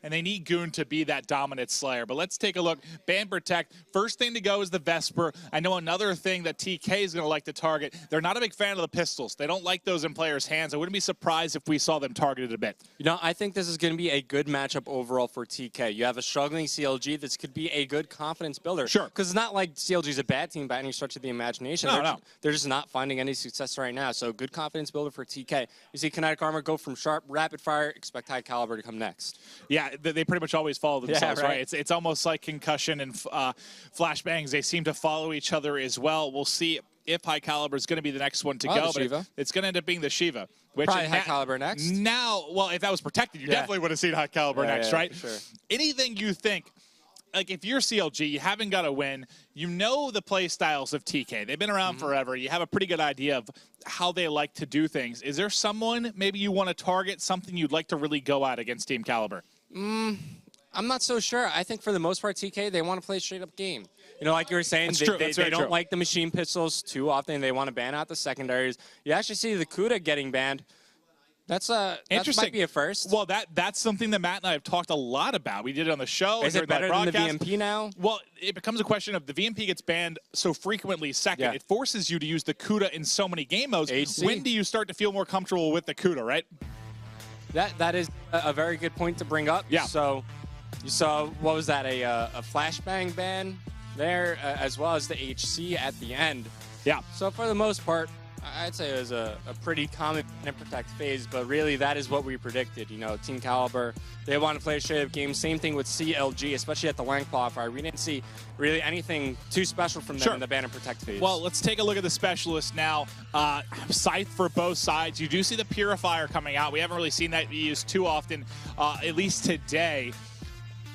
and they need Goon to be that dominant Slayer. But let's take a look. Ban Protect. First thing to go is the Vesper. I know another thing that TK is going to like to target. They're not a big fan of the pistols. They don't like those in players' hands. I wouldn't be surprised if we saw them targeted a bit. You know, I think this is going to be a good matchup overall for TK. You have a struggling CLG. This could be a good confidence builder. Sure. Because it's not like CLG is a bad team by any stretch of the imagination. They're just not finding any success right now. So good confidence builder for TK. You see Kinetic Armor go from sharp, rapid fire, expect high caliber to come next. Yeah, they pretty much always follow themselves, yeah, right? It's almost like Concussion and Flashbangs. They seem to follow each other as well. We'll see if High Caliber is going to be the next one to go. But it's going to end up being the Shiva. Which probably High Caliber next. Now, well, if that was protected, you definitely would have seen High Caliber next, right? For sure. Anything you think, like if you're CLG, you haven't got to win, you know the play styles of TK. They've been around forever. You have a pretty good idea of how they like to do things. Is there someone maybe you want to target, something you'd like to really go at against Team Kaliber? I'm not so sure. I think for the most part, TK, they want to play a straight-up game. You know, like you were saying, they don't like the machine pistols too often. They want to ban out the secondaries. You actually see the Kuda getting banned. That's interesting. That might be a first. Well, that's something that Matt and I have talked a lot about. We did it on the show. Is it better than the VMP now? Well, it becomes a question of the VMP gets banned so frequently second. Yeah. It forces you to use the Kuda in so many game modes. HC. When do you start to feel more comfortable with the Kuda, right? That is a very good point to bring up. Yeah. So you saw, what was that, a flashbang ban there, as well as the HC at the end. Yeah. So for the most part, I'd say it was a pretty common and protect phase, but really that is what we predicted. You know, Team Kaliber, they want to play a straight-up game. Same thing with CLG, especially at the LAN qualifier. We didn't see really anything too special from them in the ban and protect phase. Well, let's take a look at the specialists now. Scythe for both sides. You do see the Purifier coming out. We haven't really seen that used too often, at least today.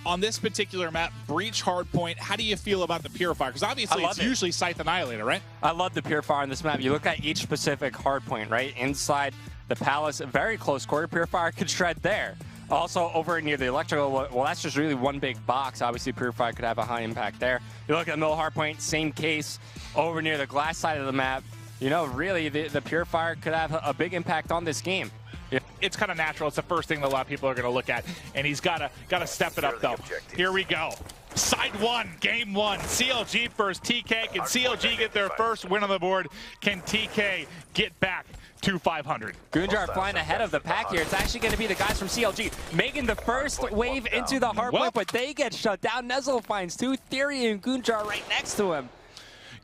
On this particular map, Breach Hardpoint, how do you feel about the Purifier? Because obviously it's usually Scythe Annihilator, right? I love the Purifier on this map. You look at each specific hardpoint, right? Inside the Palace, a very close quarter, Purifier could shred there. Also, over near the electrical, well, that's just really one big box. Obviously, Purifier could have a high impact there. You look at the middle hardpoint, same case. Over near the glass side of the map, you know, really, the Purifier could have a big impact on this game. It's kind of natural. It's the first thing that a lot of people are going to look at, and he's got to step it up, though. Here we go. Side one, game one. CLG first. TK, can CLG get their first win on the board? Can TK get back to 500? Goonjar flying ahead of the pack here. It's actually going to be the guys from CLG making the first wave into the hardpoint, but they get shut down. Nezlo finds two. Theory and Goonjar right next to him.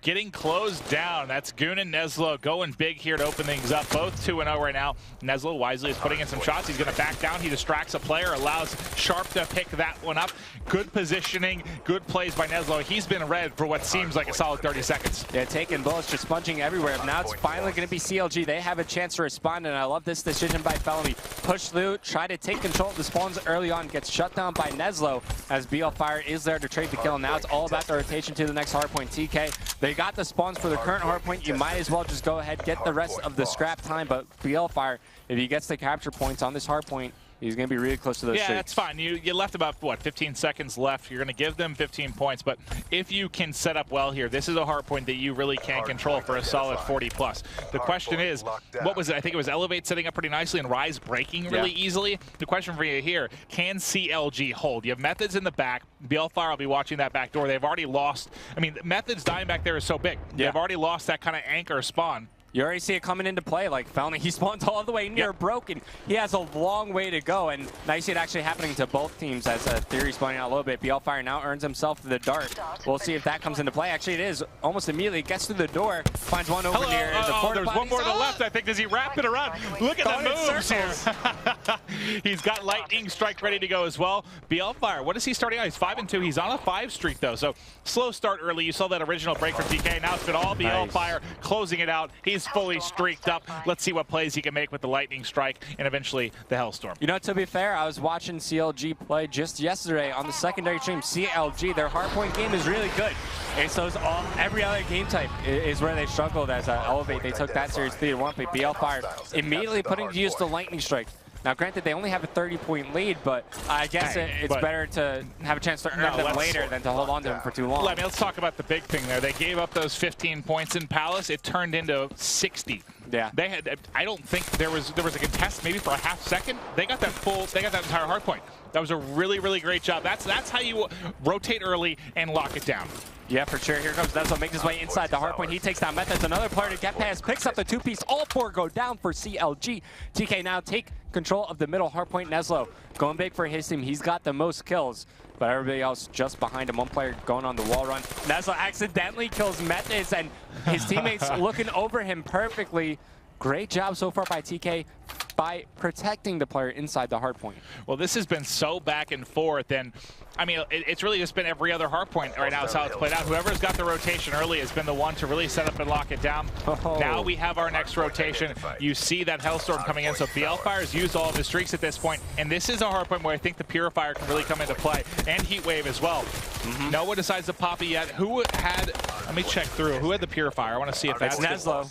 Getting closed down. That's Goon and Nezlo going big here to open things up. Both 2-0 right now. Nezlo wisely is putting in some shots. He's going to back down. He distracts a player, allows Sharp to pick that one up. Good positioning, good plays by Nezlo. He's been red for what seems like a solid 30 seconds. Yeah, taking bullets, just sponging everywhere. Now it's finally going to be CLG. They have a chance to respond, and I love this decision by Felony. Push through, try to take control of the spawns early on. Gets shut down by Nezlo as BL Fire is there to trade the kill. Now it's all about the rotation to the next hardpoint. TK, they got the spawns for the current hardpoint. You might as well just go ahead, get the rest of the scrap time, but BL Fire, if he gets the capture points on this hardpoint, he's going to be really close to those streaks. That's fine. You left about, what, 15 seconds left. You're going to give them 15 points, but if you can set up well here, this is a hard point that you really can control for a solid 40+. The question is, what was it? I think it was Elevate setting up pretty nicely and Rise breaking really easily. The question for you here, can CLG hold? You have Methods in the back. BL Fire will be watching that back door. They've already lost. I mean, Methods dying back there is so big. They've already lost that kind of anchor spawn. You already see it coming into play, like Felny, he spawns all the way near broken. He has a long way to go, and now you see it actually happening to both teams as Theory spawning out a little bit. BL Fire now earns himself the dart. We'll see if that comes into play. Actually, it is almost immediately. Gets through the door, finds one over near the porta there's one more to the left, I think. Does he wrap it around? Look at the moves here. He's got Lightning Strike ready to go as well. BL Fire, what is he starting out? He's 5-2. He's on a 5 streak, though, so slow start early. You saw that original break from TK. Now it's been all BL Fire closing it out. He's fully streaked up. Let's see what plays he can make with the Lightning Strike and eventually the Hellstorm. You know, to be fair, I was watching CLG play just yesterday on the secondary stream. CLG, their hardpoint game is really good. And so every other game type is where they struggled as Elevate. They took that series 3-1, but BL Fire immediately putting to use the Lightning Strike. Now, granted, they only have a 30-point lead, but I guess it's better to have a chance to earn them later than to hold on to them for too long. I mean, let's talk about the big thing there. They gave up those 15 points in Palace. It turned into 60. Yeah. They had. I don't think there was a contest maybe for a half second. They got that entire hard point. That was a really, really great job. That's how you rotate early and lock it down. Yeah, for sure. Here comes Nezo, makes his way inside the hard point. He takes down Methods. Another player to get past, picks up the two-piece. All four go down for CLG. TK now take control of the middle hard point. Neslo going big for his team. He's got the most kills, but everybody else just behind him. One player going on the wall run. Neslo accidentally kills Methods, and his teammates looking over him perfectly. Great job so far by TK by protecting the player inside the hard point. Well, this has been so back and forth, and I mean, it's really just been every other hard point right now is how it's played out. Whoever's got the rotation early has been the one to really set up and lock it down. Now we have our next rotation. You see that Hellstorm coming in, so BLFire's used all of his streaks at this point, and this is a hard point where I think the Purifier can really come into play, and Heatwave as well. No one decides to pop it yet. Who had, let me check through, who had the Purifier? I want to see if that's Neslo.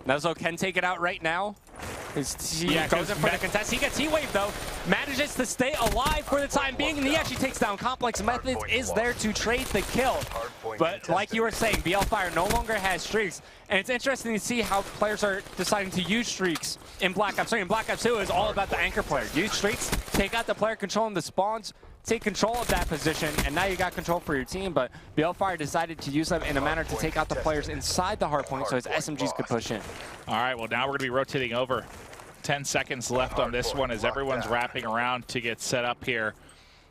Neslo can take it out right now. He goes in for the contest. He gets Heatwave, though. Manages to stay alive for the time being, and he actually takes down Complex. Methods is there to trade the kill. But like you were saying, BLFire no longer has streaks. And it's interesting to see how players are deciding to use streaks in Black Ops 3. In Black Ops 2, is all about the anchor player. Use streaks, take out the player controlling the spawns, take control of that position, and now you got control for your team. But BLFire decided to use them in a manner to take out the players inside the hard point so his SMGs could push in. All right, well, now we're going to be rotating over. 10 seconds left on this one as everyone's wrapping around to get set up here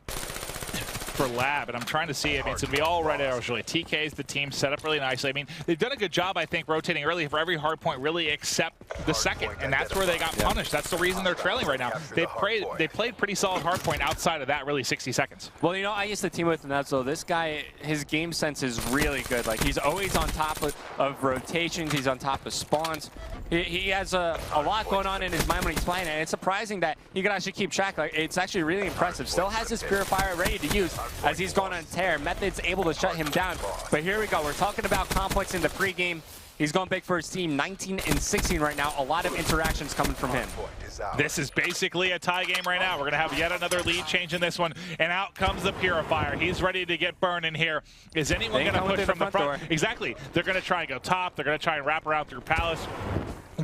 for Lab, and I'm trying to see, I mean, it's going to be all right actually. TK's the team set up really nicely. I mean, they've done a good job, I think, rotating early for every hard point really except the second, and that's where they got punished. That's the reason they're trailing right now. They played pretty solid hard point outside of that, really 60 seconds. Well, you know, I used to team with Nezo. This guy, his game sense is really good. Like, he's always on top of rotations. He's on top of spawns. He has a lot going on in his mind when he's playing, and it's surprising that he can actually keep track. Like, it's actually really impressive. Still has his Purifier ready to use as he's going on tear. Method's able to shut him down. But here we go. We're talking about Complex in the pregame. He's going big for his team, 19 and 16 right now. A lot of interactions coming from him. This is basically a tie game right now. We're going to have yet another lead change in this one. And out comes the Purifier. He's ready to get burned in here. Is anyone going to push from the front? Exactly. They're going to try and go top. They're going to try and wrap around through Palace.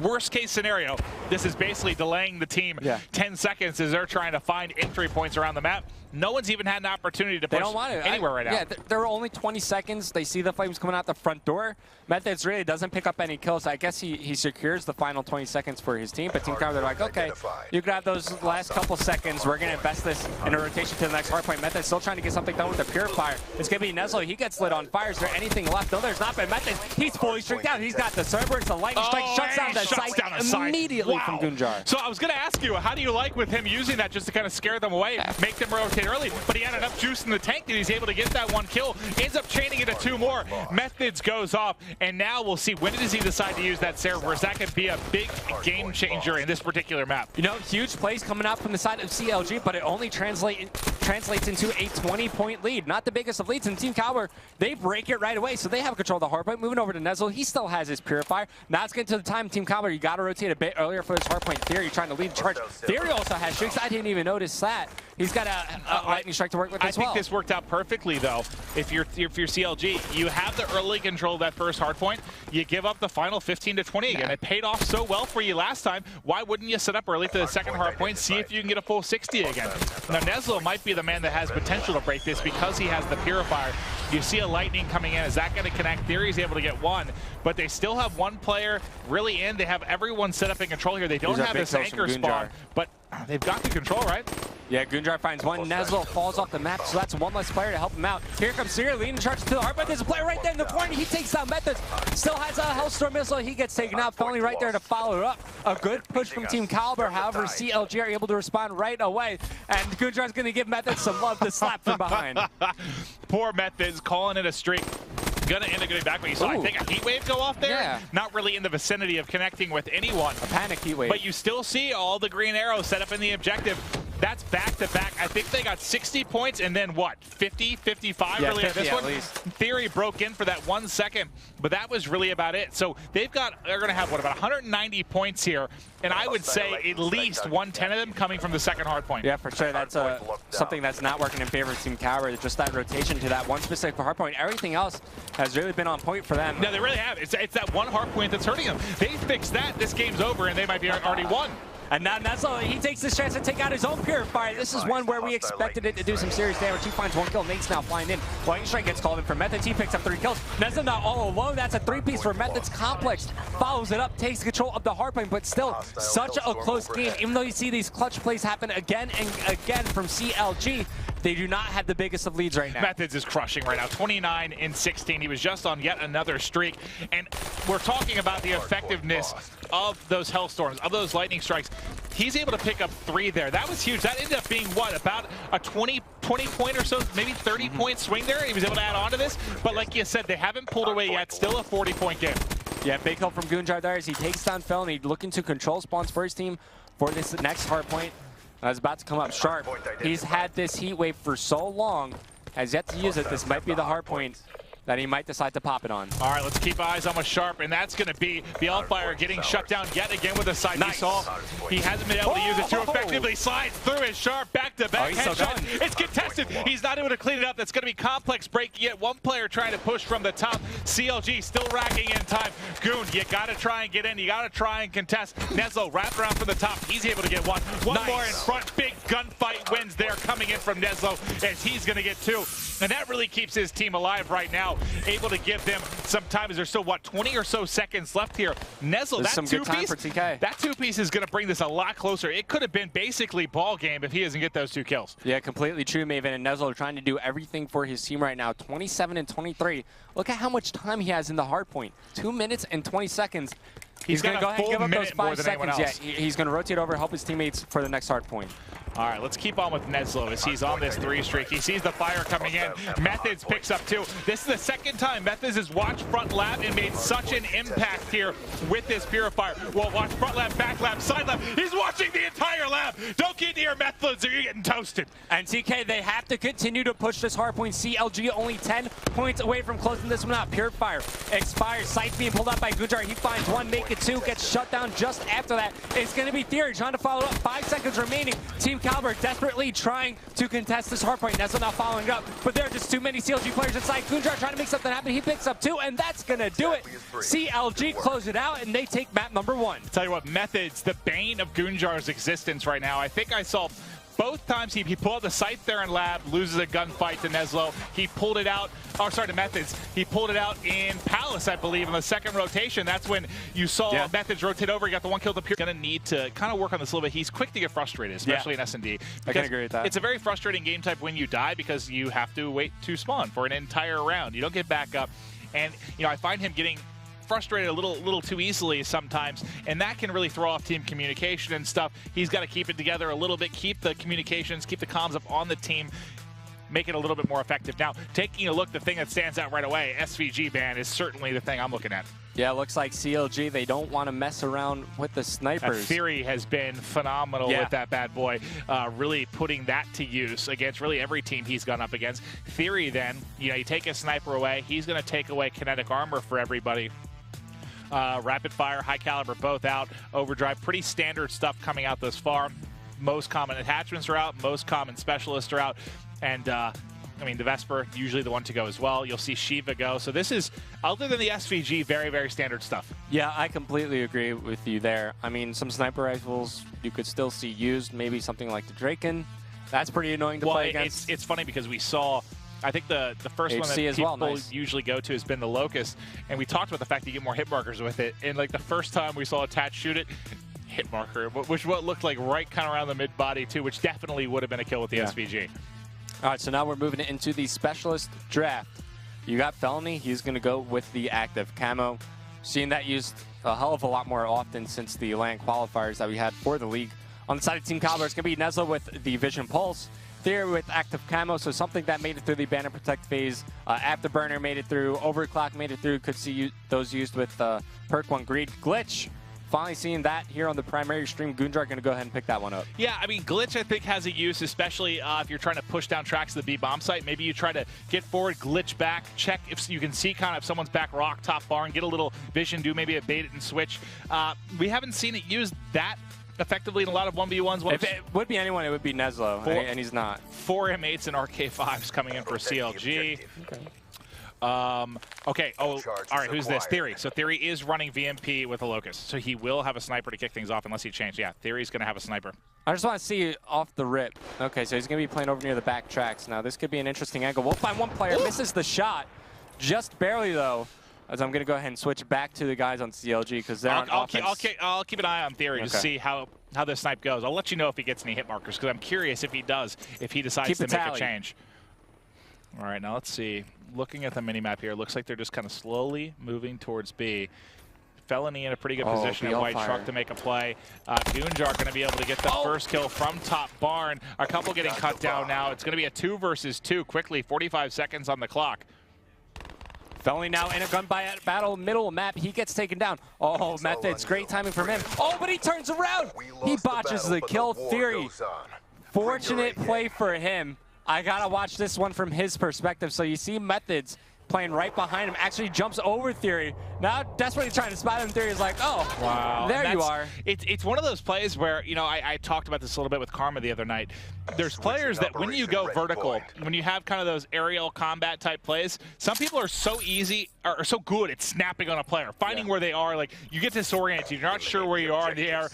Worst case scenario, this is basically delaying the team 10 seconds as they're trying to find entry points around the map. No one's even had an opportunity to push anywhere right now. Yeah, there are only 20 seconds. They see the flames coming out the front door. Methods really doesn't pick up any kills. I guess he secures the final 20 seconds for his team. But Team Kaliber, they're like, okay, you can have those last couple seconds. We're going to invest this in a rotation to the next hardpoint. Methods still trying to get something done with the Purifier. It's going to be Neslo. He gets lit on fire. Is there anything left? No, there's not. But Methods, he's fully streaked out. He's got the Cerberus, the lightning strike, shuts down the site immediately from Gunjar. So I was going to ask you, how do you like with him using that just to kind of scare them away, make them rotate early? But he had enough juice in the tank that he's able to get that one kill. Ends up chaining it to two more. Methods goes off, and now we'll see when does he decide to use that Cerberus. That could be a big game changer in this particular map. You know, huge plays coming out from the side of CLG, but it only translates into a 20-point lead. Not the biggest of leads in Team Kaliber. They break it right away, so they have control of the hardpoint. Moving over to Neslo, he still has his Purifier. Now it's getting to the time, Team Kaliber, you got to rotate a bit earlier for this hardpoint. Theory trying to lead the charge. Theory also has streaks. I didn't even notice that. He's got a lightning strike to work with as well. I think this worked out perfectly, though. If you're CLG, you have the early control of that first hardpoint. You give up the final 15 to 20 again. It paid off so well for you last time. Why wouldn't you set up early for the second hardpoint, see if you can get a full 60 again? Now, Neslo might be the man that has potential to break this because he has the Purifier. You see a lightning coming in. Is that going to connect? Theory's able to get one, but they still have one player really in. They have everyone set up in control here. They don't have this anchor spawn, but they've got the control, right? Yeah, Gunjar finds one. Neslo falls off the map, so that's one less player to help him out. Here comes Syria leading charge to the hard, but there's a player right there in the corner. He takes down Methods. Still has a Hellstorm missile. He gets taken out. Felony right there to follow it up. A good push from Team Kaliber. However, CLG are able to respond right away, and Gunjar's going to give Methods some love to slap from behind. Poor Methods calling it a streak. Gonna end up getting back, but you saw, I think, a Heatwave go off there. Yeah. Not really in the vicinity of connecting with anyone. A panic Heatwave. But you still see all the green arrows set up in the objective. That's back-to-back. I think they got 60 points and then what, 50, 55? Yeah, really? 50 this at one, least. Theory broke in for that 1 second, but that was really about it. So they're going to have, what, about 190 points here, and I would say at least 110 of them coming from the second hard point. Yeah, for sure. That's something that's not working in favor of Team Kaliber. Just that rotation to that one specific hard point. Everything else has really been on point for them. No, they really have. It's that one hard point that's hurting them. They fix that, this game's over, and they might be already won. And now Neslo, he takes this chance to take out his own Purifier. This is one where we expected it to do some serious damage. He finds 1 kill. Nate's now flying in. Lightning Strike gets called in for Methods. He picks up 3 kills. Neslo not all alone. That's a 3-piece for Methods. Complex follows it up, takes control of the hardpoint, but still such a close game. Even though you see these clutch plays happen again and again from CLG, they do not have the biggest of leads right now. Methods is crushing right now, 29 in 16. He was just on yet another streak. And we're talking about the effectiveness of those Hellstorms, of those Lightning Strikes. He's able to pick up 3 there. That was huge. That ended up being, what, about a 20 point or so, maybe 30-point swing there. He was able to add on to this. But like you said, they haven't pulled away yet. Still a 40-point game. Yeah, big help from Goonjar there as he takes down Felony, looking to control spawns for his team for this next hard point. That's about to come up sharp. He's had this heat wave for so long, has yet to use it. This might be the hard point that he might decide to pop it on. All right, let's keep eyes on what's sharp, and that's going to be Balefire getting shut down yet again with a side. Nice. He hasn't been able to use it too effectively. Slides through his sharp back-to-back headshot. It's contested. He's not able to clean it up. That's going to be Complex breaking it. One player trying to push from the top. CLG still racking in time. Goon, you got to try and get in. You got to try and contest. Neslo wrapped around from the top. He's able to get one. One more in front. Big gunfight wins there coming in from Neslo as he's going to get 2. And that really keeps his team alive right now. Able to give them some time as there's still, what, 20 or so seconds left here. Neslo, that 2-piece, that 2-piece is going to bring this a lot closer. It could have been basically ball game if he doesn't get those 2 kills. Yeah, completely true, Maven. And Neslo trying to do everything for his team right now. 27 and 23. Look at how much time he has in the hard point. 2 minutes and 20 seconds. He's going to go ahead and give up those 5 seconds. Yeah, he's going to rotate over, help his teammates for the next hard point. All right, let's keep on with Neslo as he's on this 3 streak. He sees the fire coming in. Methods picks up 2. This is the second time Methods has watched front lab and made such an impact here with this Purifier. Well, watch front lab, back lab, side lab. He's watching the entire lab. Don't get near Methods or you're getting toasted. And TK, they have to continue to push this hard point. CLG only 10 points away from closing this one out. Purifier expires. Sight being pulled out by Gujar. He finds 1, make it 2, gets shut down just after that. It's going to be Theory trying to follow up. 5 seconds remaining. Team Kaliber desperately trying to contest this hard point. Neslo now following up, but there are just too many CLG players inside. Goonjar trying to make something happen. He picks up 2, and that's going to do it. CLG close it out, and they take map number 1. Tell you what, Methods, the bane of Goonjar's existence right now. I think I saw both times he pulled out the sight there in lab, loses a gunfight to Neslo. He pulled it out, or sorry, to Methods. He pulled it out in Palace, I believe, in the second rotation. That's when you saw Methods rotate over. He got the 1 kill to Pure. Going to need to kind of work on this a little bit. He's quick to get frustrated, especially in S&D. I can agree with that. It's a very frustrating game type when you die because you have to wait to spawn for an entire round. You don't get back up. And, you know, I find him getting frustrated a little too easily sometimes, and that can really throw off team communication and stuff. He's got to keep it together a little bit, keep the communications, keep the comms up on the team, make it a little bit more effective. Now, taking a look, the thing that stands out right away, SVG ban is certainly the thing I'm looking at. Yeah, it looks like CLG, they don't want to mess around with the snipers. Theory has been phenomenal with that bad boy, really putting that to use against really every team he's gone up against. Theory then, you know, you take a sniper away, he's going to take away kinetic armor for everybody. Rapid fire, high caliber, both out. Overdrive, pretty standard stuff coming out thus far. Most common attachments are out, most common specialists are out, and I mean, the Vesper, usually the one to go as well. You'll see Shiva go. So this is, other than the SVG, very, very standard stuff. Yeah, I completely agree with you there. I mean, some sniper rifles you could still see used, maybe something like the Draken. That's pretty annoying to play against. It's funny because we saw, I think the first HC one that people usually go to has been the Locust, and we talked about the fact that you get more hit markers with it. And like the first time we saw Attach shoot it, hit marker, which what looked like right kind of around the mid body too, which definitely would have been a kill with the SVG. All right, so now we're moving into the specialist draft. You got Felony. He's going to go with the active camo. Seeing that used a hell of a lot more often since the LAN qualifiers that we had for the league. On the side of Team Kaliber, it's going to be Neslo with the Vision Pulse. Theory with active camo, so something that made it through the Banner Protect phase. Afterburner made it through. Overclock made it through. Could see those used with Perk 1 Greed. Glitch finally seeing that here on the primary stream. Goonjar going to go ahead and pick that one up. Yeah, I mean, Glitch, I think, has a use, especially if you're trying to push down tracks to the B bomb site. Maybe you try to get forward, glitch back, check if you can see kind of if someone's back rock, top barn, get a little vision, do maybe a bait it and switch. We haven't seen it used that effectively in a lot of 1v1s. If it would be anyone, it would be Neslo, and he's not. 4 M8s and RK5s coming in for CLG. Okay. Oh, all right. Who's this? Theory. So Theory is running VMP with a Locust. So he will have a sniper to kick things off unless he changed. Yeah, Theory's going to have a sniper. I just want to see off the rip. Okay, so he's going to be playing over near the back tracks. Now, this could be an interesting angle. We'll find one player. Misses the shot. Just barely, though. As I'm going to go ahead and switch back to the guys on CLG because they're on offense. I'll keep an eye on Theory to see how this snipe goes. I'll let you know if he gets any hit markers because I'm curious if he does, if he decides to make a change. All right, now let's see. Looking at the minimap here, looks like they're just kind of slowly moving towards B. Felony in a pretty good position at White Truck to make a play. Goonjar going to be able to get the first kill from top barn. A couple getting cut down now. It's going to be a 2 versus 2 quickly, 45 seconds on the clock. Felony now in a gun battle middle map. He gets taken down. Oh, Methods, great timing from him. Oh, but he turns around. He botches the kill. Theory. Fortunate play for him. I got to watch this one from his perspective. So you see Methods playing right behind him, actually jumps over Theory. Now desperately trying to spot him. Theory is like, oh, wow, there you are. It's one of those plays where, you know, I talked about this a little bit with Karma the other night. There's players that when you go vertical, when you have kind of those aerial combat type plays, some people are so easy, or so good at snapping on a player, finding where they are. Like, you get disoriented, you're not sure where you are in the air.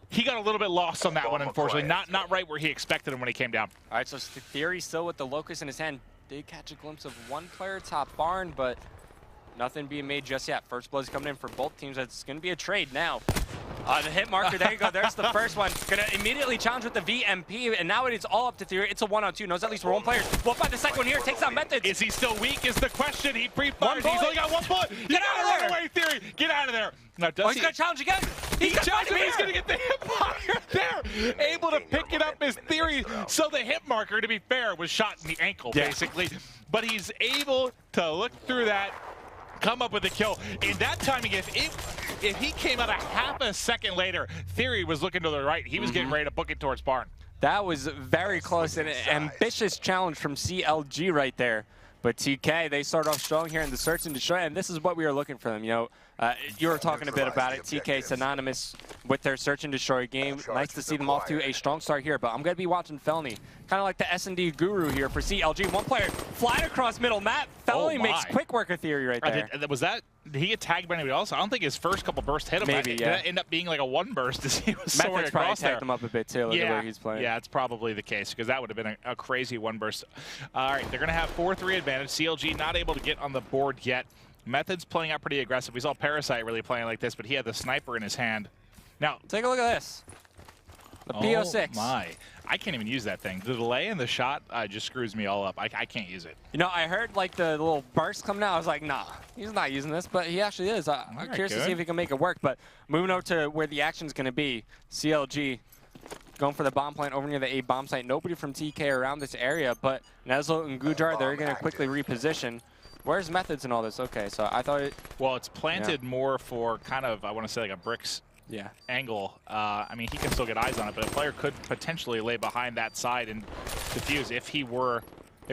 He got a little bit lost on that one, unfortunately. Not right where he expected him when he came down. All right, so Theory still with the Locust in his hand. Did catch a glimpse of one player top barn, but nothing being made just yet. First blood's coming in for both teams. It's going to be a trade now. The hit marker, there you go. There's the first one. Going to immediately challenge with the VMP, and now it is all up to Theory. It's a 1-on-2. Knows at least we're one player. We'll find the second one here. Takes out Methods. Is he still weak is the question. He pre-fired. He's only got 1 bullet. Get out of there. Run away, Theory. Get out of there. Now, he's going to challenge again. He's going to get the hit marker there. Able to pick it up as Theory. So the hit marker, to be fair, was shot in the ankle, basically. But he's able to look through that, come up with a kill. In that timing, if he came out a half a second later, Theory was looking to the right. He was getting ready to book it towards barn. That was very close and an ambitious challenge from CLG right there. But TK, they start off strong here in the search and destroy, and this is what we were looking for them. You know, you were talking a bit about it. TK synonymous with their search and destroy game. Nice to see them off to a strong start here, but I'm going to be watching Felony. Kind of like the S&D guru here for CLG. One player flying across middle map. Felony makes quick work of Theory right there. Did he get tagged by anybody else? I don't think his first couple bursts hit him. Maybe, Did that end up being like a 1 burst as he was soaring across there? Tagged him up a bit too, look at where he's playing. Yeah, it's probably the case because that would have been a crazy 1 burst. All right, they're going to have 4-3 advantage. CLG not able to get on the board yet. Methods playing out pretty aggressive. We saw Parasite really playing like this, but he had the sniper in his hand. Now, take a look at this. The PO6. Oh my. I can't even use that thing. The delay in the shot just screws me all up. I can't use it. You know, I heard like the little burst coming out. I was like, nah, he's not using this, but he actually is. I'm curious to see if he can make it work. But moving over to where the action's going to be, CLG going for the bomb plant over near the A bomb site. Nobody from TK around this area, but Neslo and Goonjar, they're going to quickly reposition. Where's Methods in all this? Okay, so I thought it... Well, it's planted more for kind of, I want to say, like a bricks angle. I mean, he can still get eyes on it, but a player could potentially lay behind that side and defuse if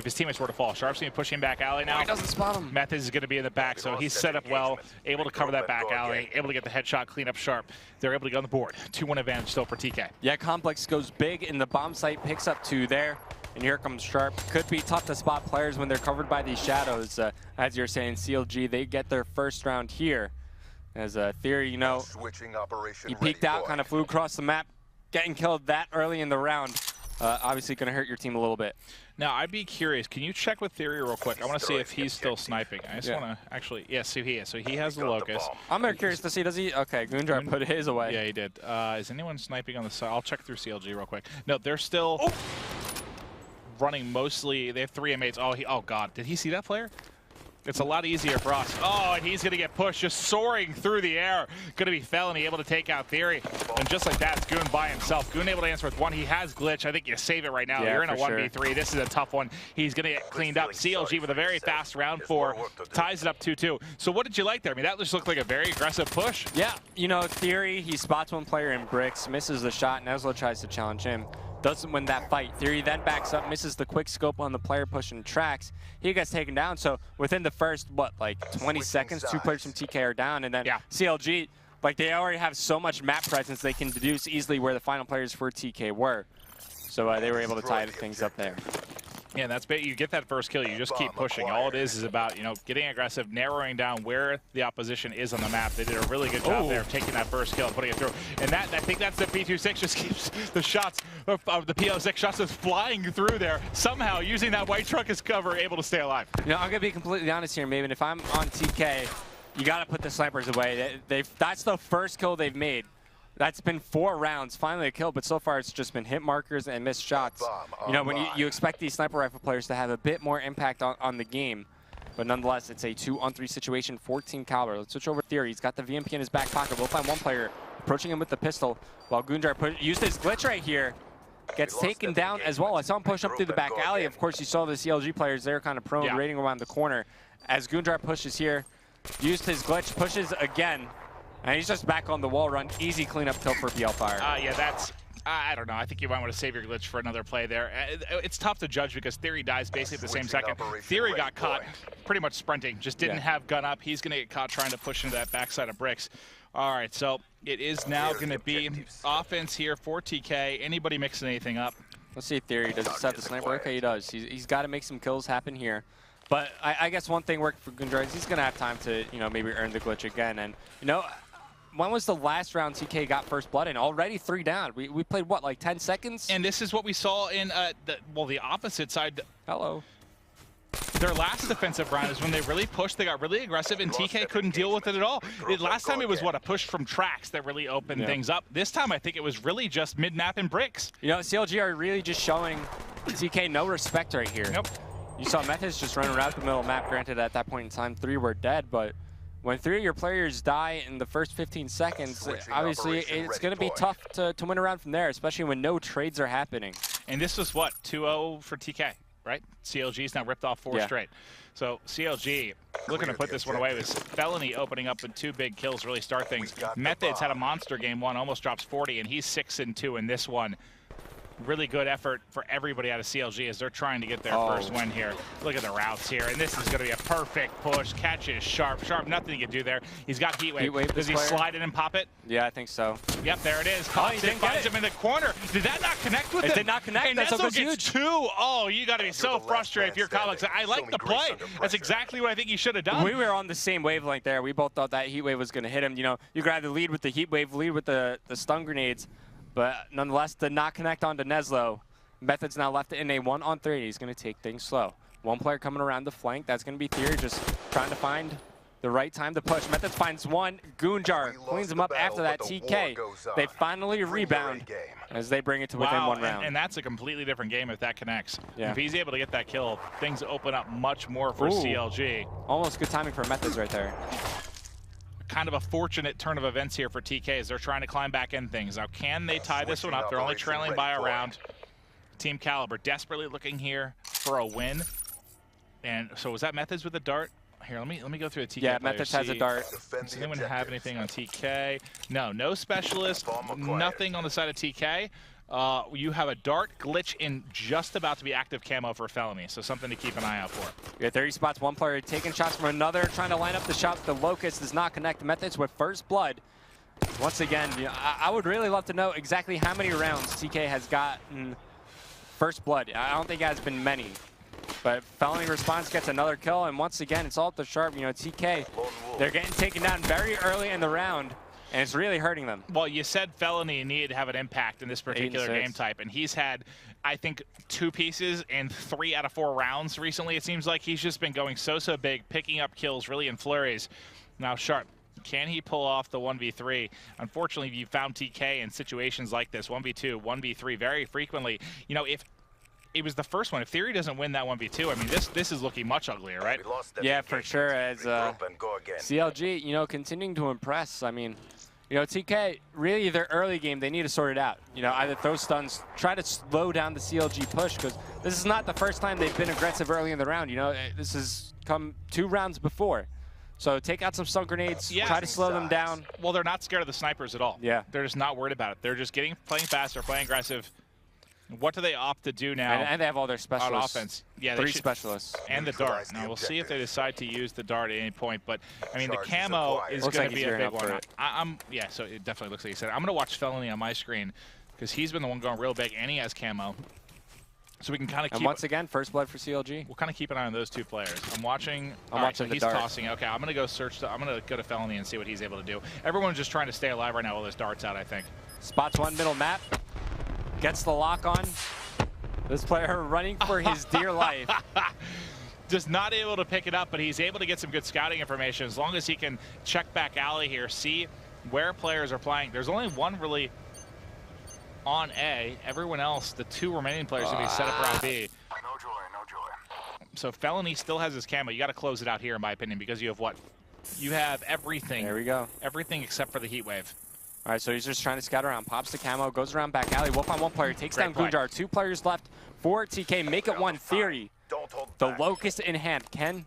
his teammates were to fall. Sharp's going to push him back alley now. He doesn't spot him. Methods is going to be in the back, so he's set up well, able to cover that back alley, able to get the headshot, clean up Sharp. They're able to get on the board. 2-1 advantage still for TK. Yeah, Complex goes big in the bomb site, picks up 2 there. And here comes Sharp. Could be tough to spot players when they're covered by these shadows. As you're saying, CLG, they get their first round here. As Theory, you know, he peeked out, kind of flew across the map, getting killed that early in the round. Obviously going to hurt your team a little bit. Now, I'd be curious. Can you check with Theory real quick? I want to see if he's still sniping. I just want to actually, yes, see who he is. So he has the Locust. I'm very curious to see, does he? Okay, Goonjar put his away. Yeah, he did. Is anyone sniping on the side? I'll check through CLG real quick. No, they're still... running mostly, they have 3 M8s. Oh God, did he see that player? It's a lot easier for us. Oh, and he's going to get pushed, just soaring through the air. Going to be Felony able to take out Theory. And just like that, it's Goon by himself. Goon able to answer with one. He has glitch. I think you save it right now. Yeah, you're in a 1v3. Sure. This is a tough one. He's going to get cleaned up. CLG with a very fast round 4. Ties it up 2-2. So what did you like there? I mean, that just looked like a very aggressive push. Yeah, you know, Theory, he spots one player in bricks, misses the shot. Neslo tries to challenge him. Doesn't win that fight. Theory then backs up, misses the quick scope on the player pushing tracks. He gets taken down. So within the first, what, like 20 seconds, 2 players from TK are down. And then CLG, like they already have so much map presence, they can deduce easily where the final players for TK were. So they were able to tie things up there. Yeah, that's big. You get that first kill, you just keep pushing. All it is about, you know, getting aggressive, narrowing down where the opposition is on the map. They did a really good job there of taking that first kill, putting it through. And that, I think that's the P26, just keeps the shots of the PO6 shots just flying through there. Somehow, using that white truck as cover, able to stay alive. You know, I'm going to be completely honest here, Maven. If I'm on TK, you got to put the snipers away. That's the first kill they've made. That's been 4 rounds, finally a kill, but so far it's just been hit markers and missed shots. You know, when you expect these sniper rifle players to have a bit more impact on the game, but nonetheless, it's a 2-on-3 situation, 14 Kaliber. Let's switch over to Theory. He's got the VMP in his back pocket. We'll find one player approaching him with the pistol, while Goonjar used his glitch right here. Gets taken down as well. I saw him push up through the back alley. Of course, you saw the CLG players there kind of prone, raiding around the corner. As Goonjar pushes here, used his glitch, pushes again. And he's just back on the wall run. Easy cleanup kill for BL Fire. Yeah, that's, I don't know. I think you might want to save your glitch for another play there. It's tough to judge because Theory dies basically at the same second. Theory got caught pretty much sprinting, just didn't have gun up. He's going to get caught trying to push into that backside of bricks. All right, so it is now going to be offense here for TK. Anybody mixing anything up? Let's see if Theory does he set the sniper. Okay, he does. He's got to make some kills happen here. But I guess one thing worked for Goonjar is he's going to have time to, you know, maybe earn the glitch again. And, you know, when was the last round TK got first blood in? Already 3 down. We played, what, like 10 seconds? And this is what we saw in, the opposite side. Hello. Their last defensive round is when they really pushed, they got really aggressive, and TK couldn't deal with it at all. Last time it was, what, a push from tracks that really opened things up. This time I think it was really just mid-map and bricks. You know, CLG are really just showing TK no respect right here. Nope. You saw Methods just running around the middle of the map. Granted, at that point in time, 3 were dead, but when 3 of your players die in the first 15 seconds, obviously it's going to be tough to win around from there, especially when no trades are happening. And this was what, 2-0 for TK, right? CLG's now ripped off 4 straight. So CLG looking to put this one away with Felony opening up with 2 big kills, really start things. Methods had a monster game 1, almost drops 40, and he's 6-2 in this one. Really good effort for everybody out of CLG as they're trying to get their first win here. Look at the routes here, and this is going to be a perfect push. Catch is sharp. Nothing he can do there. He's got heat wave. Does he slide it and pop it? Yeah, I think so. Yep, there it is. Finds him in the corner. Did that not connect with him? It did not connect. And Neslo gets 2. Oh, you got to be so frustrated if you're Kaliber. I like the play. That's exactly what I think he should have done. We were on the same wavelength there. We both thought that heat wave was going to hit him. You know, you grab the lead with the heat wave, lead with the stun grenades, but nonetheless did not connect onto Neslo. Methods now left in a 1-on-3. He's going to take things slow. One player coming around the flank. That's going to be Theory, just trying to find the right time to push. Methods finds one. Goonjar cleans him up after that TK. They finally rebound as they bring it to within 1 round. And that's a completely different game if that connects. Yeah. If he's able to get that kill, things open up much more for CLG. Almost good timing for Methods right there. Kind of a fortunate turn of events here for TK as they're trying to climb back in things. Now, can they tie this one up? They're only trailing by a round. Team Kaliber desperately looking here for a win. And so was that Methods with the dart? Here, let me go through the TK. Yeah, Methods has a dart. Does anyone have anything on TK? No specialist, nothing on the side of TK. You have a dart glitch in just about to be active camo for Felony, so something to keep an eye out for. Yeah, 30 spots, one player taking shots from another, trying to line up the shot. The Locust does not connect. Methods with first blood. Once again, you know, I would really love to know exactly how many rounds TK has gotten first blood. I don't think it has been many. But Felony response gets another kill, and once again, it's all up to sharp. You know, TK, they're getting taken down very early in the round, and it's really hurting them. Well, you said Felony needed to have an impact in this particular game type, and he's had, I think, 2 pieces in 3 out of 4 rounds recently. It seems like he's just been going so big, picking up kills really in flurries. Now, Sharp, can he pull off the 1v3? Unfortunately, you found TK in situations like this, 1v2, 1v3 very frequently. You know, if it was the first one. If Theory doesn't win that 1v2, I mean, this is looking much uglier, right? Yeah, for sure. As CLG, you know, continuing to impress. I mean, you know, TK, really their early game, they need to sort it out. You know, either throw stuns, try to slow down the CLG push, because this is not the first time they've been aggressive early in the round. You know, this has come 2 rounds before. So take out some stun grenades, try to slow them down. Well, they're not scared of the snipers at all. Yeah. They're just not worried about it. They're just playing faster, playing aggressive. What do they opt to do now? And they have all their specialists. On offense. Yeah, 3 specialists. And the dart. Now, we'll see if they decide to use the dart at any point. But, I mean, the camo is going to be a big one. Yeah, so it definitely looks like he said. I'm going to watch Felony on my screen because he's been the one going real big, and he has camo. So we can kind of keep. And once again, first blood for CLG. We'll kind of keep an eye on those 2 players. I'm watching. So he's dart. tossing. Okay, I'm gonna go search. I'm gonna go to Felony and see what he's able to do. Everyone's just trying to stay alive right now while this dart's out, I think. Spots one middle map. Gets the lock on. This player running for his dear life. Just not able to pick it up, but he's able to get some good scouting information as long as he can check back alley here, see where players are playing. There's only one really on A. Everyone else, the 2 remaining players, are going to be set up around B. No joy, no joy. So Felony still has his camo. You got to close it out here, in my opinion, because you have what? You have everything. There we go. Everything except for the heat wave. All right, so he's just trying to scout around. Pops the camo, goes around back alley. Wolf on 1 player, takes down Goonjar. 2 players left for TK. Make it 1. Theory. The Locust in hand. Can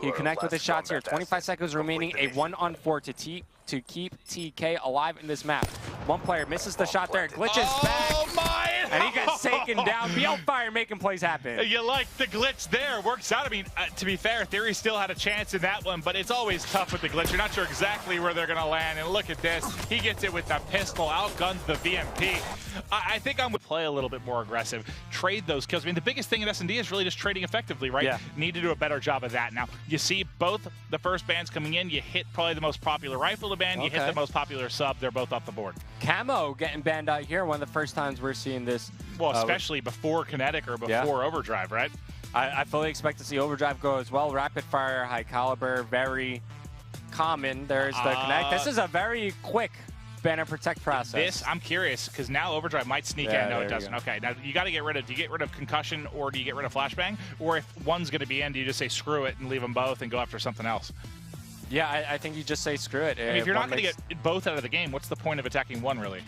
he connect with his shots here? 25 seconds remaining. A 1-on-4 to keep TK alive in this map. 1 player misses the shot there. Glitches back. Oh my! And he gets taken down. BLFire making plays happen. You like the glitch there. Works out. I mean, to be fair, Theory still had a chance in that one, but it's always tough with the glitch. You're not sure exactly where they're going to land. And look at this. He gets it with the pistol. Outguns the VMP. I think I'm going to play a little bit more aggressive. Trade those kills. I mean, the biggest thing in S&D is really just trading effectively, right? Yeah. Need to do a better job of that. Now, you see both the first bands coming in. You hit probably the most popular rifle to ban. You hit the most popular sub. They're both off the board. Camo getting banned out here. One of the first times we're seeing this. Well, especially before Kinetic or before Overdrive, right? I fully expect to see Overdrive go as well. Rapid fire, high caliber, very common. There's the Connect. This is a very quick banner protect process. I'm curious, because now Overdrive might sneak in. No, it doesn't. Okay, now you got to get rid of, do you get rid of Concussion or do you get rid of Flashbang? Or if one's going to be in, do you just say screw it and leave them both and go after something else? Yeah, I think you just say screw it. I mean, if you're not going to get both out of the game, what's the point of attacking one, really?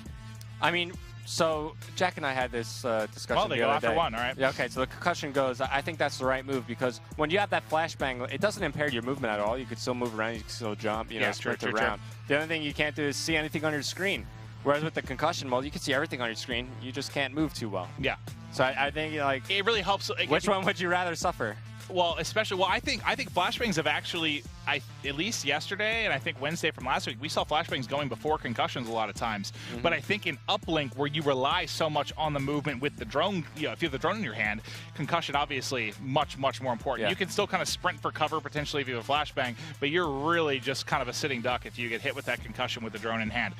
I mean, so Jack and I had this discussion well, they the go other after day. one, all right? Yeah, okay, so the Concussion goes. I think that's the right move because when you have that flashbang, it doesn't impair your movement at all. You can still move around, you can still jump, you know, sprint around. The only thing you can't do is see anything on your screen. Whereas with the Concussion mode, you can see everything on your screen. You just can't move too well. Yeah. So I think like it really helps. Which one would you rather suffer? Well, especially, I think flashbangs have actually, at least yesterday and I think Wednesday from last week, we saw flashbangs going before concussions a lot of times. But I think in uplink, where you rely so much on the movement with the drone, you know, if you have the drone in your hand, concussion obviously much more important. You can still kind of sprint for cover potentially if you have a flashbang, but you're really just kind of a sitting duck if you get hit with that concussion with the drone in hand.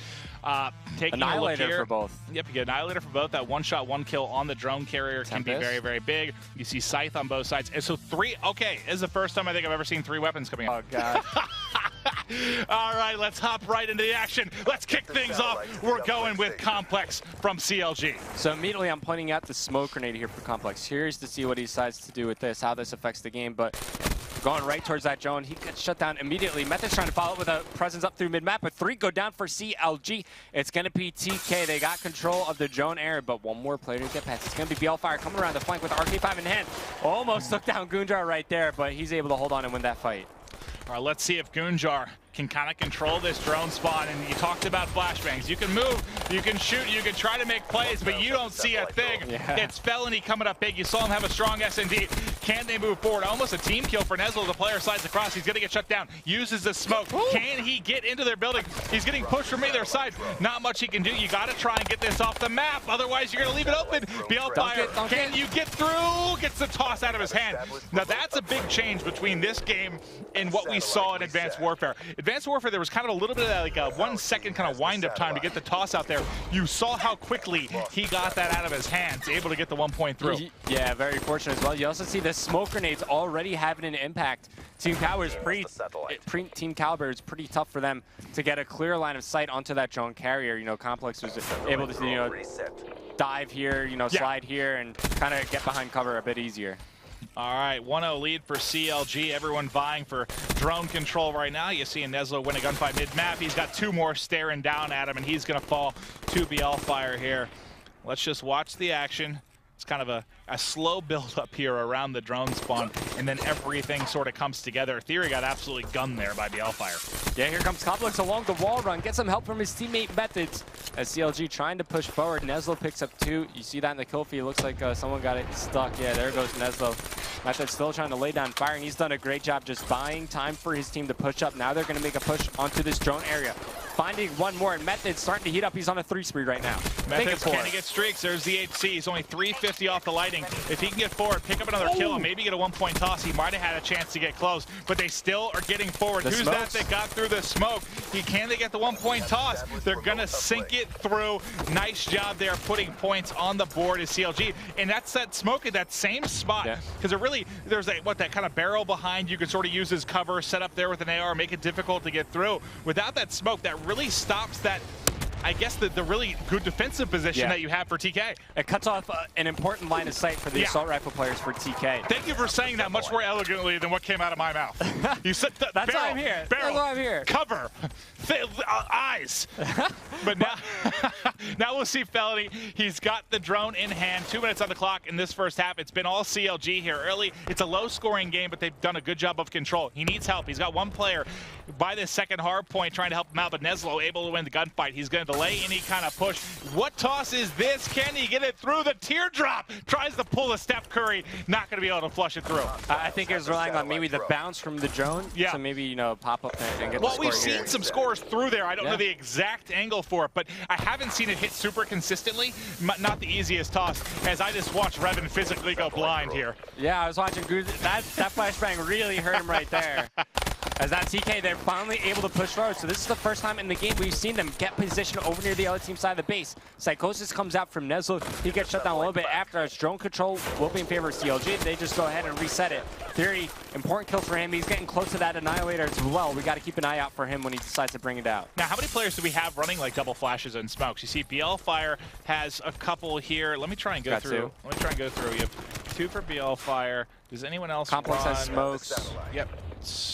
Taking Annihilator a look here, for both. Yep, you get Annihilator for both. That 1-shot, 1-kill on the drone carrier can be very big. You see Scythe on both sides. And so this is the first time I think I've ever seen 3 weapons coming out. Oh, God. All right, let's hop right into the action. Let's kick things off. We're going with Complex from CLG. So immediately I'm pointing out the smoke grenade here for Complex. Curious to see what he decides to do with this, how this affects the game, but going right towards that drone, he gets shut down immediately. Method's trying to follow up with a presence up through mid-map, but 3 go down for CLG. It's going to be TK. They got control of the drone area, but one more player to get past. It's going to be BLFire coming around the flank with RK5 in hand. Almost took down Goonjar right there, but he's able to hold on and win that fight. All right, let's see if Goonjar can kind of control this drone spawn. And you talked about flashbangs. You can move, you can shoot, you can try to make plays, but you don't see a thing. It's Felony coming up big. You saw him have a strong S&D. Can they move forward? Almost a team kill for Nezlo. The player slides across. He's going to get shut down. Uses the smoke. Can he get into their building? He's getting pushed from either side. Not much he can do. You got to try and get this off the map. Otherwise, you're going to leave it open. BLFire, can you get through? Gets the toss out of his hand. Now, that's a big change between this game and what we saw in Advanced Warfare. Advanced Warfare, there was kind of a little bit of like a 1 second kind of wind-up time to get the toss out there. You saw how quickly he got that out of his hands, able to get the 1 point through. Yeah, very fortunate as well. You also see the smoke grenades already having an impact. Team Kaliber is pretty tough for them to get a clear line of sight onto that drone carrier. You know, Complex was able to, you know, dive here, you know, slide here, and kind of get behind cover a bit easier. All right, 1-0 lead for CLG. Everyone vying for drone control right now. You see Nezlo win a gunfight mid-map. He's got 2 more staring down at him, and he's going to fall to BL Fire here. Let's just watch the action. It's kind of a slow build-up here around the drone spawn, and then everything sort of comes together. Theory got absolutely gunned there by BL Fire. Yeah, here comes Complex along the wall run. Get some help from his teammate Methods as CLG trying to push forward. Nezlo picks up 2. You see that in the kill feed. Looks like someone got it stuck. Yeah, there goes Nezlo. Methods still trying to lay down fire, and he's done a great job just buying time for his team to push up. Now they're going to make a push onto this drone area. Finding one more, and Methods starting to heat up. He's on a 3 spree right now. Methods, can he get streaks? There's the HC. He's only 350 off the lighting. If he can get forward, pick up another kill, and maybe get a 1-point toss, he might have had a chance to get close, but they still are getting forward. Who's that got through the smoke? Can they get the 1-point toss? They're going to sink it through. Nice job there putting points on the board as CLG, and that's that smoke at that same spot, because there's that kind of barrel behind you can sort of use as cover, set up there with an AR, make it difficult to get through. Without that smoke, that really stops that, I guess, the really good defensive position that you have for TK. It cuts off an important line of sight for the assault rifle players for TK. Thank you for saying that much more elegantly than what came out of my mouth. You said that. That's barrel, why I'm here. Barrel, That's why I'm here. Cover, eyes. But now we'll see Felony. He's got the drone in hand. 2 minutes on the clock in this first half. It's been all CLG here early. It's a low-scoring game, but they've done a good job of control. He needs help. He's got 1 player by this second hard point trying to help him out, but Nezlo able to win the gunfight. He's going to delay any kind of push. What toss is this? Can he get it through? The teardrop tries to pull a Steph Curry. Not going to be able to flush it through. I think he was relying on maybe the bounce from the drone. So maybe, you know, pop up and get the score. Well, we've seen some scores through there. I don't know the exact angle for it, but I haven't seen it hit super consistently. Not the easiest toss, as I just watched Revan physically go blind here. Yeah, I was watching Goose. That flashbang really hurt him right there. As that TK, they're finally able to push forward. So this is the first time in the game we've seen them get position over near the other team side of the base. Psychosis comes out from Nezlo. He gets shut down a little bit after. As drone control will be in favor of CLG. They just go ahead and reset it. Theory, important kill for him. He's getting close to that Annihilator as well. We got to keep an eye out for him when he decides to bring it out. Now, how many players do we have running like double flashes and smokes? You see BL Fire has a couple here. Let me try and go through. Let me try and go through. You have 2 for BL Fire. Does anyone else Complex has smokes. Yep.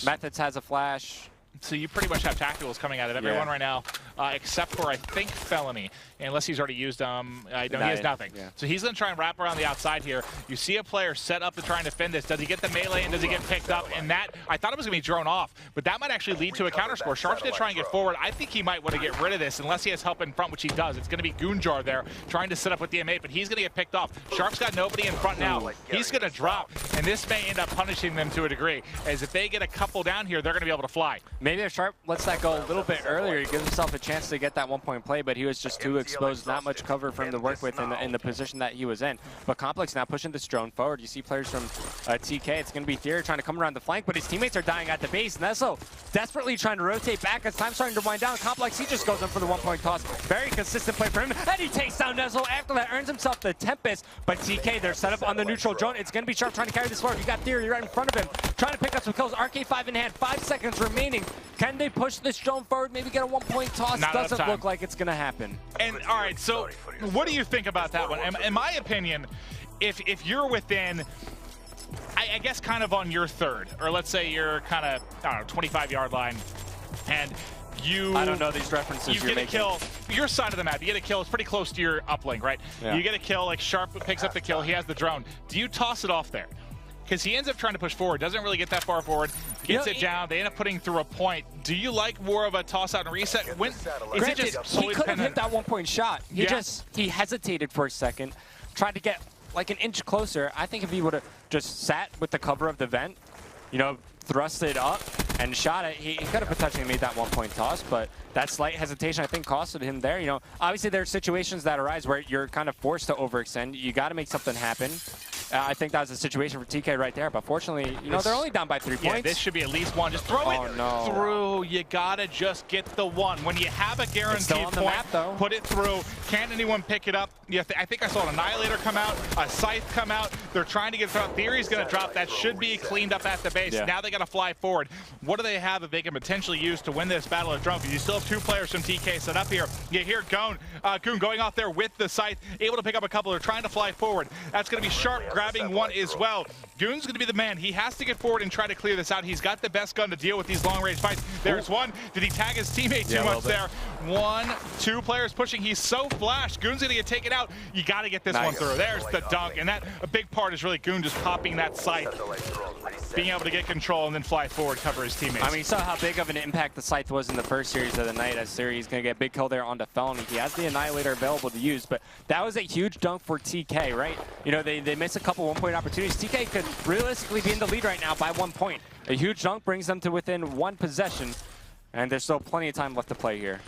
Methods has a flash. So you pretty much have tacticals coming out of everyone right now, except for, I think, Felony. Unless he's already used them. I know he has nothing. So he's going to try and wrap around the outside here. You see a player set up to try and defend this. Does he get the melee and does he get picked up? And that, I thought it was going to be drone off, but that might actually lead to a counter score. Sharp's going to try and get forward. I think he might want to get rid of this unless he has help in front, which he does. It's going to be Goonjar there trying to set up with the M8, but he's going to get picked off. Sharp's got nobody in front now. He's going to drop, and this may end up punishing them to a degree, as if they get a couple down here, they're going to be able to fly. Maybe if Sharp lets that go a little bit earlier, he gives himself a chance to get that 1-point play, but he was just too exposed. Not much cover for him to work with in the position that he was in. But Complex now pushing this drone forward. You see players from TK. It's going to be Theory trying to come around the flank, but his teammates are dying at the base. Nezlo desperately trying to rotate back as time's starting to wind down. Complex, he just goes in for the 1-point toss. Very consistent play for him, and he takes down Nezlo. After that, earns himself the Tempest. But TK, they're set up on the neutral drone. It's going to be Sharp trying to carry this forward. You got Theory right in front of him, trying to pick up some kills. RK5 in hand, 5 seconds remaining. Can they push this drone forward? Maybe get a 1-point toss? Doesn't look like it's going to happen. And all right, so what do you think about that one? In my opinion, if you're within, I guess kind of on your third, or let's say you're kind of, I don't know, 25-yard line, and I don't know these references you get a kill, your side of the map, you get a kill, it's pretty close to your uplink, right? You get a kill, like Sharp picks up the kill, he has the drone. Do you toss it off there? Because he ends up trying to push forward, doesn't really get that far forward, gets it down, they end up putting through a point. Do you like more of a toss out and reset? When, is it just he could have hit that 1-point shot. He hesitated for a second, tried to get like an inch closer. I think if he would have just sat with the cover of the vent, you know, thrust it up and shot it, he could have potentially made that 1-point toss, but that slight hesitation I think costed him there. You know, obviously there are situations that arise where you're kind of forced to overextend. You got to make something happen. I think that was a situation for TK right there, but fortunately, you know, they're only down by 3 points. Yeah, this should be at least one. Just throw it through. You gotta just get the one. When you have a guaranteed point, map, though. Put it through. Can't anyone pick it up? Yeah, I think I saw an Annihilator come out, a Scythe come out. They're trying to get it out. Theory's gonna drop. That should be cleaned up at the base. Yeah. Now they gotta fly forward. What do they have that they can potentially use to win this battle of drone? Because you still have 2 players from TK set up here. You hear Goon going off there with the Scythe, able to pick up a couple. They're trying to fly forward. That's gonna be Sharp grabbing one as well. Goon's going to be the man. He has to get forward and try to clear this out. He's got the best gun to deal with these long-range fights. There's one. Did he tag his teammate too much there? 1, 2 players pushing. He's so flashed. Goon's going to get taken out. You got to get this one through. There's the dunk. And that a big part is really Goon just popping that Scythe, being able to get control and then fly forward, cover his teammates. I mean, you saw how big of an impact the Scythe was in the first series of the night. As Siri's going to get a big kill there onto Felony. He has the Annihilator available to use, but that was a huge dunk for TK, right? You know, they missed a couple one-point opportunities. TK could realistically be in the lead right now by 1 point. A huge dunk brings them to within 1 possession, and there's still plenty of time left to play here.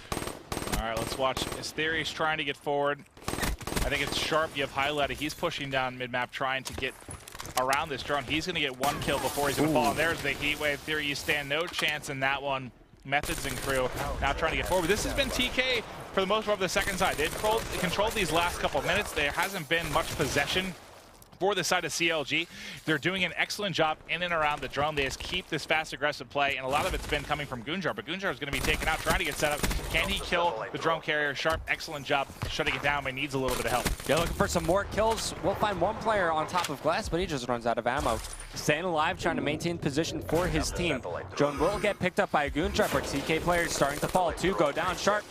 All right, let's watch. His Theory's trying to get forward. I think it's Sharp. You have highlighted. He's pushing down mid-map, trying to get around this drone. He's going to get 1 kill before he's going to fall. And there's the heat wave. Theory, you stand no chance in that one. Methods and crew now trying to get forward. This has been TK for the most part of the second side. They've controlled these last couple of minutes. There hasn't been much possession for the side of CLG. They're doing an excellent job in and around the drone. They just keep this fast, aggressive play, and a lot of it's been coming from Goonjar, but Goonjar is going to be taken out, trying to get set up. Can he kill the drone carrier? Sharp, excellent job shutting it down, but he needs a little bit of help. Yeah, looking for some more kills. We'll find 1 player on top of Glass, but he just runs out of ammo. Staying alive, trying to maintain position for his team. Drone will get picked up by a Goonjar, but TK players starting to fall. 2 go down. Sharp,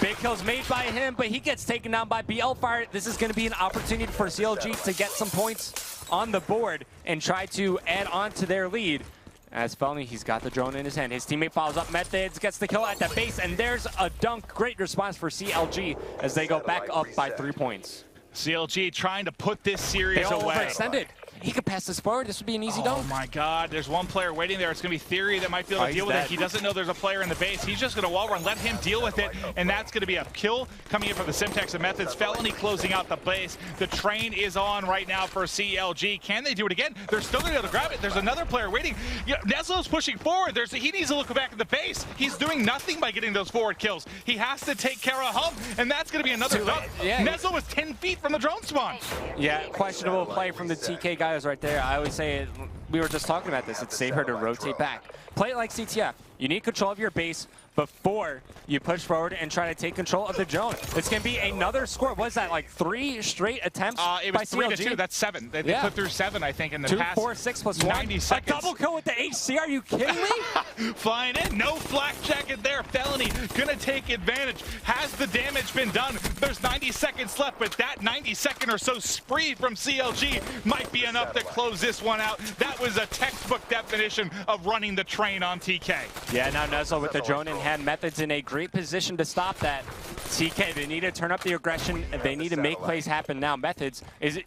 big kills made by him, but he gets taken down by BL Fire. This is going to be an opportunity for CLG to get some points on the board and try to add on to their lead. As Felony, he's got the drone in his hand. His teammate follows up. Methods gets the kill at the base, and there's a dunk. Great response for CLG as they go back up by 3 points. CLG trying to put this series away. Overextended. He could pass this forward. This would be an easy dunk. Oh my God, there's 1 player waiting there. It's going to be Theory that might be able to deal with it. He doesn't know there's a player in the base. He's just going to wall run, let him deal with it, and that's going to be a kill coming in from the Simtex and Methods. Felony closing out the base. The train is on right now for CLG. Can they do it again? They're still going to be able to grab it. There's another player waiting. Yeah, Neslo's pushing forward. He needs to look back at the base. He's doing nothing by getting those forward kills. He has to take care of Hum, and that's going to be another dunk. Yeah, Neslo was 10 feet from the drone spawn. Yeah, questionable play from the TK guys right there. I would say, we were just talking about this, it's safer to rotate back. Play it like CTF. You need control of your base before you push forward and try to take control of the drone. It's going to be another score. What is that, like 3 straight attempts it by was 3 CLG? to 2. That's 7. They put through 7, I think, in the 2, past 4, 6 plus 1. 90 seconds. A double kill with the HC. Are you kidding me? Flying in. No flak jacket there. Felony going to take advantage. Has the damage been done? There's 90 seconds left, but that 90-second or so spree from CLG might be enough to close this one out. That was a textbook definition of running the train on TK. Yeah, now Neslo with the drone in hand. Methods in a great position to stop that. TK, they need to turn up the aggression. They need to make plays happen now. Methods,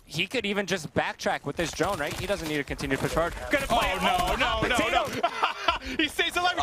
he could even just backtrack with this drone, right? He doesn't need to continue to push forward. Gonna play no. He stays alive.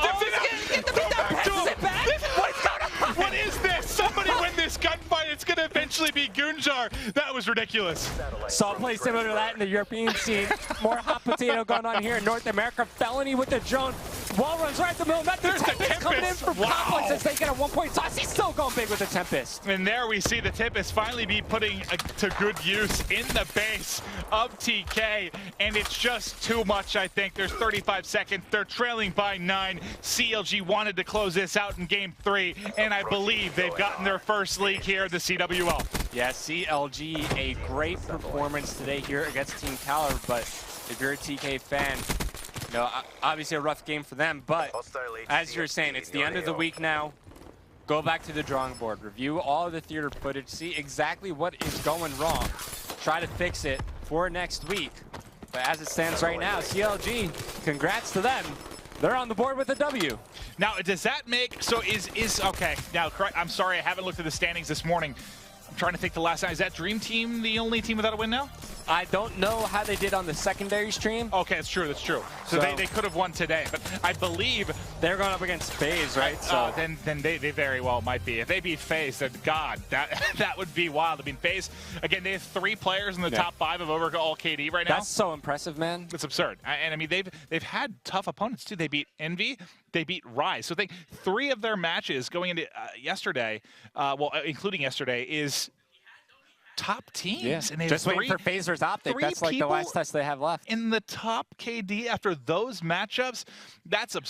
What is this? Somebody win this gunfight. It's going to eventually be Goonjar. That was ridiculous. Saw a play similar to that in the European scene. More hot potato going on here in North America. Felony with the drone. Wall runs right in the middle. There's the Tempest coming in from Complex as they get a 1-point toss. He's still going big with the Tempest. And there we see the Tempest finally be putting to good use in the base of TK. And it's just too much, I think. There's 35 seconds. They're trailing by 9. CLG wanted to close this out in game 3. And I believe they've gotten their first league here at the CWL. Yeah, CLG, a great performance today here against Team Kaliber. But if you're a TK fan, you know, obviously a rough game for them, but as you're saying, it's the end of the week now. Go back to the drawing board, review all of the theater footage, see exactly what is going wrong, try to fix it for next week. But as it stands right now, CLG, congrats to them. They're on the board with a W. Now, does that make, so is okay, now, correct, I'm sorry, I haven't looked at the standings this morning, trying to think the last night. Is that Dream Team the only team without a win now? I don't know how they did on the secondary stream. Okay, that's true. That's true. So they could have won today, but I believe they're going up against FaZe, right? So then they very well might be. If they beat FaZe, then God, that would be wild. I mean, FaZe again, they have 3 players in the top 5 of overall KD right now. That's so impressive, man. It's absurd. And I mean, they've had tough opponents too. They beat Envy, they beat Rise. So I think 3 of their matches going into yesterday, well, including yesterday, is top teams. Yeah. And they just waiting for Phasers Optic. That's like the last test they have left. In the top KD after those matchups, that's absurd.